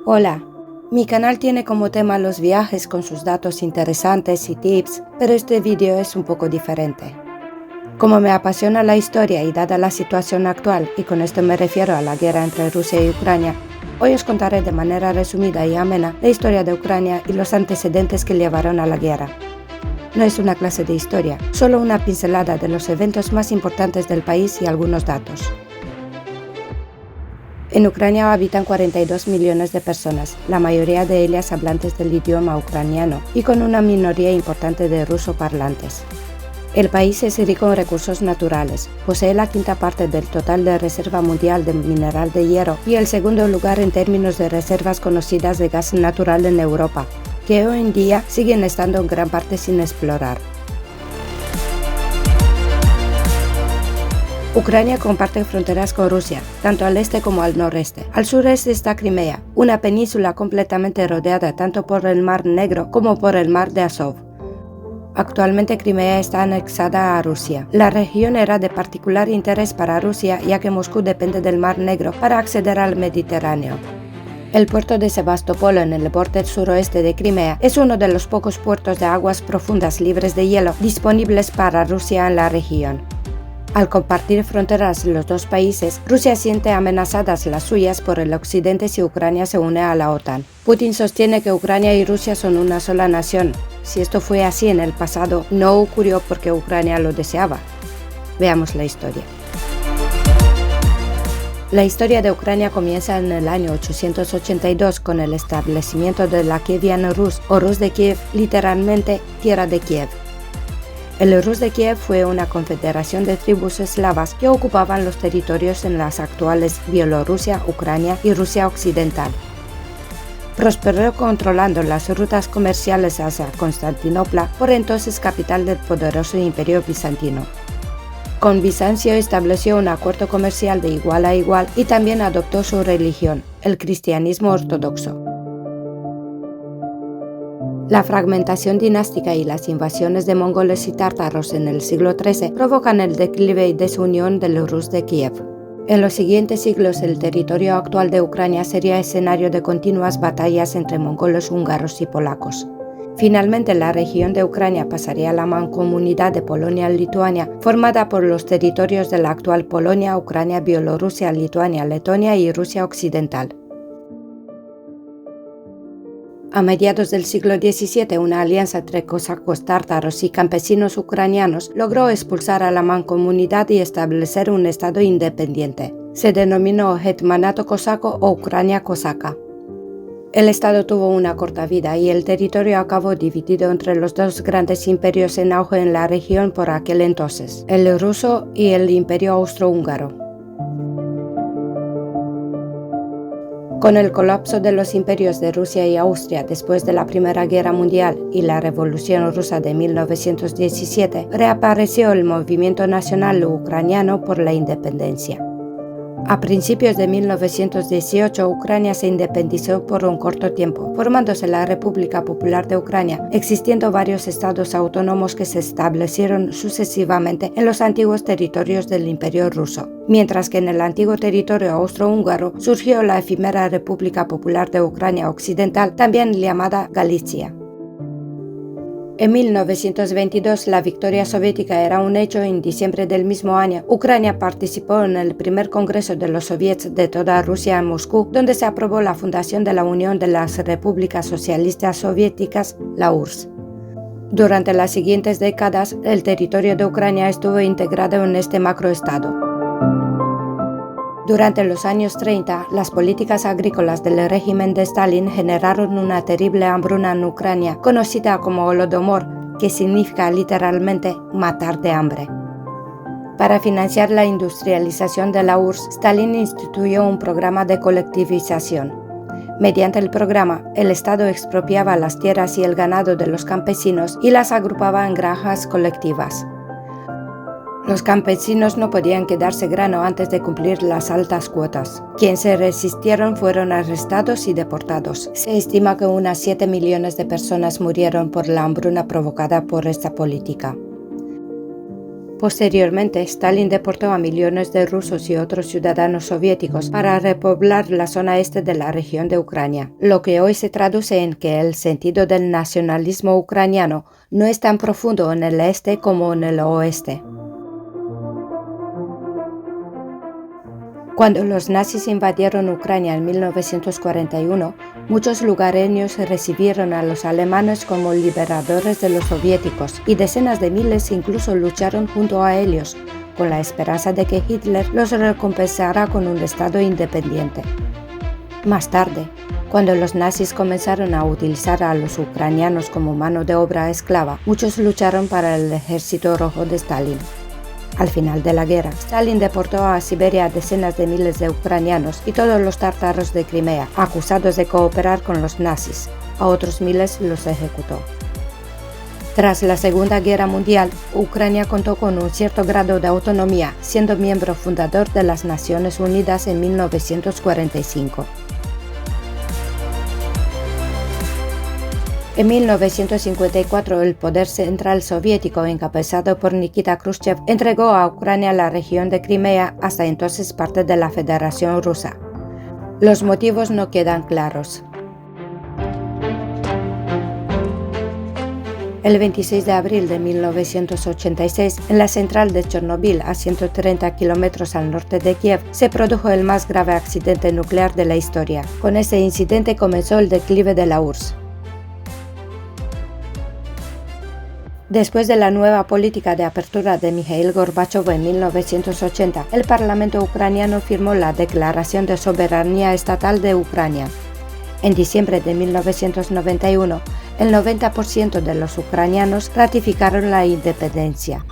Hola, mi canal tiene como tema los viajes con sus datos interesantes y tips, pero este vídeo es un poco diferente. Como me apasiona la historia y dada la situación actual, y con esto me refiero a la guerra entre Rusia y Ucrania, hoy os contaré de manera resumida y amena la historia de Ucrania y los antecedentes que llevaron a la guerra. No es una clase de historia, solo una pincelada de los eventos más importantes del país y algunos datos. En Ucrania habitan 42 millones de personas, la mayoría de ellas hablantes del idioma ucraniano y con una minoría importante de ruso parlantes. El país es rico en recursos naturales, posee la quinta parte del total de reserva mundial de mineral de hierro y el segundo lugar en términos de reservas conocidas de gas natural en Europa, que hoy en día siguen estando en gran parte sin explorar. Ucrania comparte fronteras con Rusia, tanto al este como al noreste. Al sureste está Crimea, una península completamente rodeada tanto por el Mar Negro como por el Mar de Azov. Actualmente Crimea está anexada a Rusia. La región era de particular interés para Rusia ya que Moscú depende del Mar Negro para acceder al Mediterráneo. El puerto de Sebastopol en el borde suroeste de Crimea es uno de los pocos puertos de aguas profundas libres de hielo disponibles para Rusia en la región. Al compartir fronteras los dos países, Rusia siente amenazadas las suyas por el occidente si Ucrania se une a la OTAN. Putin sostiene que Ucrania y Rusia son una sola nación. Si esto fue así en el pasado, no ocurrió porque Ucrania lo deseaba. Veamos la historia. La historia de Ucrania comienza en el año 882 con el establecimiento de la Kievian Rus o Rus de Kiev, literalmente tierra de Kiev. El Rus de Kiev fue una confederación de tribus eslavas que ocupaban los territorios en las actuales Bielorrusia, Ucrania y Rusia occidental. Prosperó controlando las rutas comerciales hacia Constantinopla, por entonces capital del poderoso Imperio Bizantino. Con Bizancio estableció un acuerdo comercial de igual a igual y también adoptó su religión, el cristianismo ortodoxo. La fragmentación dinástica y las invasiones de mongoles y tártaros en el siglo XIII provocan el declive y desunión del Rus de Kiev. En los siguientes siglos el territorio actual de Ucrania sería escenario de continuas batallas entre mongoles, húngaros y polacos. Finalmente la región de Ucrania pasaría a la mancomunidad de Polonia-Lituania, formada por los territorios de la actual Polonia, Ucrania, Bielorrusia, Lituania, Letonia y Rusia occidental. A mediados del siglo XVII, una alianza entre cosacos tártaros y campesinos ucranianos logró expulsar a la mancomunidad y establecer un estado independiente. Se denominó Hetmanato cosaco o Ucrania cosaca. El estado tuvo una corta vida y el territorio acabó dividido entre los dos grandes imperios en auge en la región por aquel entonces, el ruso y el imperio austrohúngaro. Con el colapso de los imperios de Rusia y Austria después de la Primera Guerra Mundial y la Revolución Rusa de 1917, reapareció el movimiento nacional ucraniano por la independencia. A principios de 1918, Ucrania se independizó por un corto tiempo, formándose la República Popular de Ucrania, existiendo varios estados autónomos que se establecieron sucesivamente en los antiguos territorios del Imperio ruso, mientras que en el antiguo territorio austrohúngaro surgió la efímera República Popular de Ucrania Occidental, también llamada Galicia. En 1922 la victoria soviética era un hecho y en diciembre del mismo año Ucrania participó en el primer congreso de los soviets de toda Rusia en Moscú, donde se aprobó la fundación de la Unión de las Repúblicas Socialistas Soviéticas, la URSS. Durante las siguientes décadas, el territorio de Ucrania estuvo integrado en este macroestado. Durante los años 30, las políticas agrícolas del régimen de Stalin generaron una terrible hambruna en Ucrania, conocida como Holodomor, que significa literalmente matar de hambre. Para financiar la industrialización de la URSS, Stalin instituyó un programa de colectivización. Mediante el programa, el Estado expropiaba las tierras y el ganado de los campesinos y las agrupaba en granjas colectivas. Los campesinos no podían quedarse grano antes de cumplir las altas cuotas. Quienes se resistieron fueron arrestados y deportados. Se estima que unas 7 millones de personas murieron por la hambruna provocada por esta política. Posteriormente, Stalin deportó a millones de rusos y otros ciudadanos soviéticos para repoblar la zona este de la región de Ucrania, lo que hoy se traduce en que el sentido del nacionalismo ucraniano no es tan profundo en el este como en el oeste. Cuando los nazis invadieron Ucrania en 1941, muchos lugareños recibieron a los alemanes como liberadores de los soviéticos y decenas de miles incluso lucharon junto a ellos, con la esperanza de que Hitler los recompensara con un estado independiente. Más tarde, cuando los nazis comenzaron a utilizar a los ucranianos como mano de obra esclava, muchos lucharon para el ejército rojo de Stalin. Al final de la guerra, Stalin deportó a Siberia a decenas de miles de ucranianos y todos los tártaros de Crimea, acusados de cooperar con los nazis. A otros miles los ejecutó. Tras la Segunda Guerra Mundial, Ucrania contó con un cierto grado de autonomía, siendo miembro fundador de las Naciones Unidas en 1945. En 1954, el poder central soviético, encabezado por Nikita Khrushchev, entregó a Ucrania la región de Crimea, hasta entonces parte de la Federación Rusa. Los motivos no quedan claros. El 26 de abril de 1986, en la central de Chernobyl, a 130 kilómetros al norte de Kiev, se produjo el más grave accidente nuclear de la historia. Con ese incidente comenzó el declive de la URSS. Después de la nueva política de apertura de Mikhail Gorbachev en 1980, el Parlamento ucraniano firmó la Declaración de Soberanía Estatal de Ucrania. En diciembre de 1991, el 90% de los ucranianos ratificaron la independencia.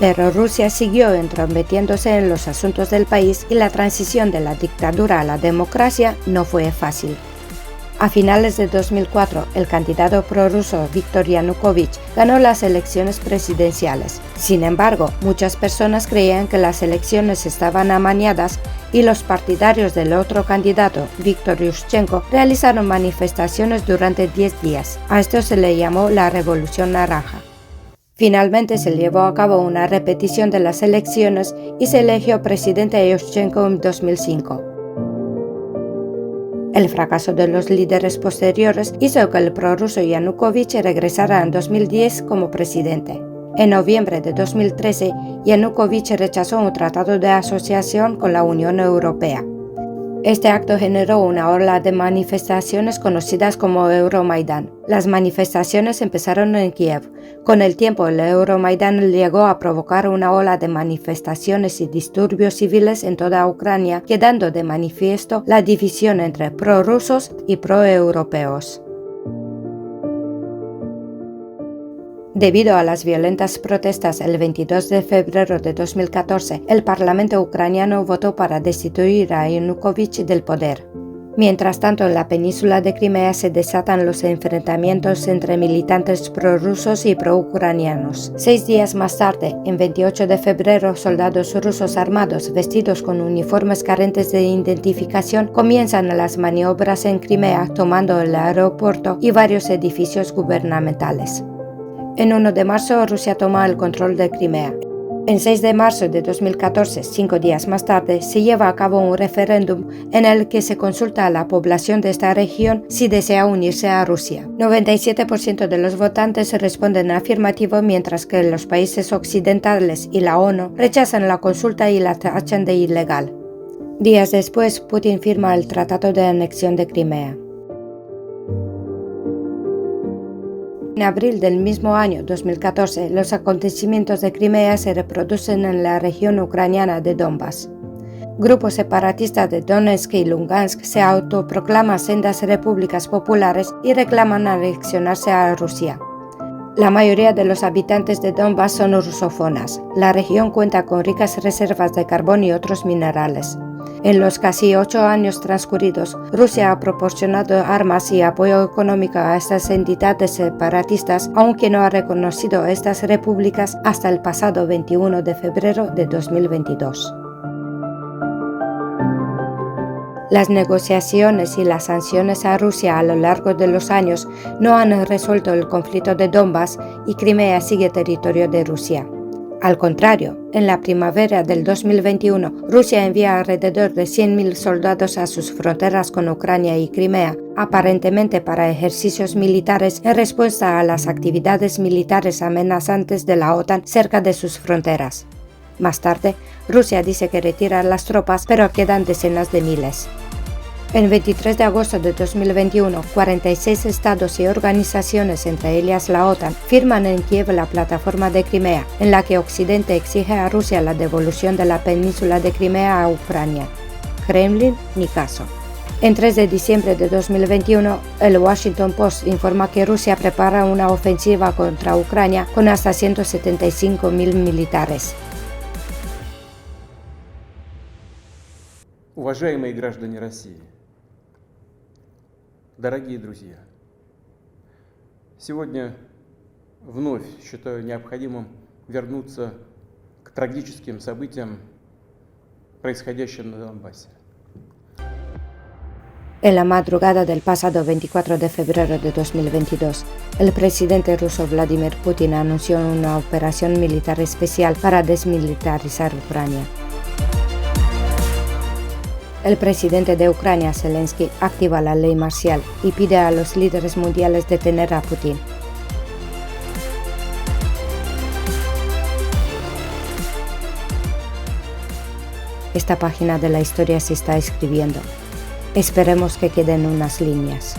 Pero Rusia siguió entrometiéndose en los asuntos del país y la transición de la dictadura a la democracia no fue fácil. A finales de 2004, el candidato prorruso Viktor Yanukovych ganó las elecciones presidenciales. Sin embargo, muchas personas creían que las elecciones estaban amañadas y los partidarios del otro candidato, Viktor Yushchenko, realizaron manifestaciones durante 10 días. A esto se le llamó la Revolución Naranja. Finalmente se llevó a cabo una repetición de las elecciones y se eligió presidente a Yushchenko en 2005. El fracaso de los líderes posteriores hizo que el prorruso Yanukovych regresara en 2010 como presidente. En noviembre de 2013, Yanukovych rechazó un tratado de asociación con la Unión Europea. Este acto generó una ola de manifestaciones conocidas como Euromaidán. Las manifestaciones empezaron en Kiev. Con el tiempo, el Euromaidán llegó a provocar una ola de manifestaciones y disturbios civiles en toda Ucrania, quedando de manifiesto la división entre prorrusos y proeuropeos. Debido a las violentas protestas el 22 de febrero de 2014, el Parlamento ucraniano votó para destituir a Yanukovych del poder. Mientras tanto, en la península de Crimea se desatan los enfrentamientos entre militantes prorrusos y proucranianos. 6 días más tarde, en 28 de febrero, soldados rusos armados vestidos con uniformes carentes de identificación comienzan las maniobras en Crimea, tomando el aeropuerto y varios edificios gubernamentales. En 1 de marzo, Rusia toma el control de Crimea. En 6 de marzo de 2014, 5 días más tarde, se lleva a cabo un referéndum en el que se consulta a la población de esta región si desea unirse a Rusia. 97% de los votantes responden afirmativo, mientras que los países occidentales y la ONU rechazan la consulta y la tachan de ilegal. Días después, Putin firma el Tratado de Anexión de Crimea. En abril del mismo año, 2014, los acontecimientos de Crimea se reproducen en la región ucraniana de Donbass. Grupos separatistas de Donetsk y Lugansk se autoproclaman sendas repúblicas populares y reclaman anexionarse a Rusia. La mayoría de los habitantes de Donbass son rusófonas. La región cuenta con ricas reservas de carbón y otros minerales. En los casi 8 años transcurridos, Rusia ha proporcionado armas y apoyo económico a estas entidades separatistas, aunque no ha reconocido estas repúblicas hasta el pasado 21 de febrero de 2022. Las negociaciones y las sanciones a Rusia a lo largo de los años no han resuelto el conflicto de Donbass y Crimea sigue territorio de Rusia. Al contrario, en la primavera del 2021, Rusia envía alrededor de 100.000 soldados a sus fronteras con Ucrania y Crimea, aparentemente para ejercicios militares en respuesta a las actividades militares amenazantes de la OTAN cerca de sus fronteras. Más tarde, Rusia dice que retira las tropas, pero quedan decenas de miles. El 23 de agosto de 2021, 46 estados y organizaciones, entre ellas la OTAN, firman en Kiev la plataforma de Crimea, en la que Occidente exige a Rusia la devolución de la península de Crimea a Ucrania. Kremlin, ni caso. En 3 de diciembre de 2021, el Washington Post informa que Rusia prepara una ofensiva contra Ucrania con hasta 175.000 militares. Уважаемые граждане России, дорогие друзья, сегодня вновь считаю необходимым вернуться к трагическим событиям, происходящим на Донбассе. En la madrugada del pasado 24 de febrero de 2022, el presidente ruso Vladimir Putin anunció una operación militar especial para desmilitarizar Ucrania. El presidente de Ucrania, Zelensky, activa la ley marcial y pide a los líderes mundiales detener a Putin. Esta página de la historia se está escribiendo. Esperemos que queden unas líneas.